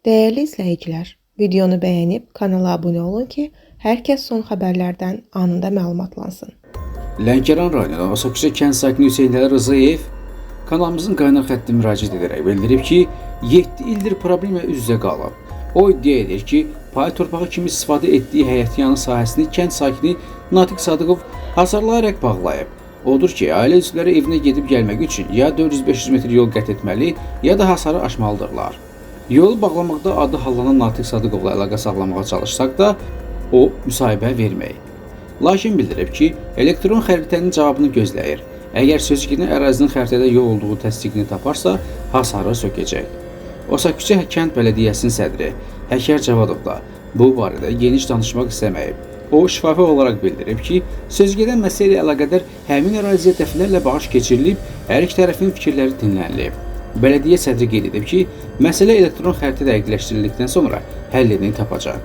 Değerli izləyicilər, videonu bəyənib kanala abunə olun ki, hər kəs son xəbərlərdən anında məlumatlansın. Lənkəran rayonunun Asaküsə kənd sakini Hüseynəli Rızayev kanalımızın qaynar xəttini müraciət edərək bildirib ki, 7 ildir problemlə üz-üzə qalıb. O iddia edir ki, pay torpağı kimi istifadə etdiyi həyətyanı sahəsini kənd sakini Natiq Sadıqov hasarlayaraq bağlayıb. Odur ki, ailə üzvləri evinə gedib gəlmək üçün ya 400-500 metr yol qət etməli, ya da hasarı aşmalıdırlar. Yolu bağlamaqda adı hallanan Natiq Sadıqovla əlaqə saxlamağa çalışsaq da, o müsahibə verməyib. Lakin bildirib ki, elektron xəritənin cavabını gözləyir. Əgər sözgünə ərazinin xəritədə yol olduğu təsdiqini taparsa, hasarı sökəcək. Asaküsə kənd bələdiyyəsinin sədri Həkər Cavadov da bu barədə geniş danışmaq istəməyib. O, şifafi olaraq bildirib ki, sözgedən məsələ ilə əlaqədar həmin əraziyə dəfələrlə bağış keçirilib, hər iki tərəfin fikirləri dinlənilib. Bələdiyyə sədri qeyd edib ki, məsələ elektron xəritə dəqiqləşdirildikdən sonra həllini tapacaq.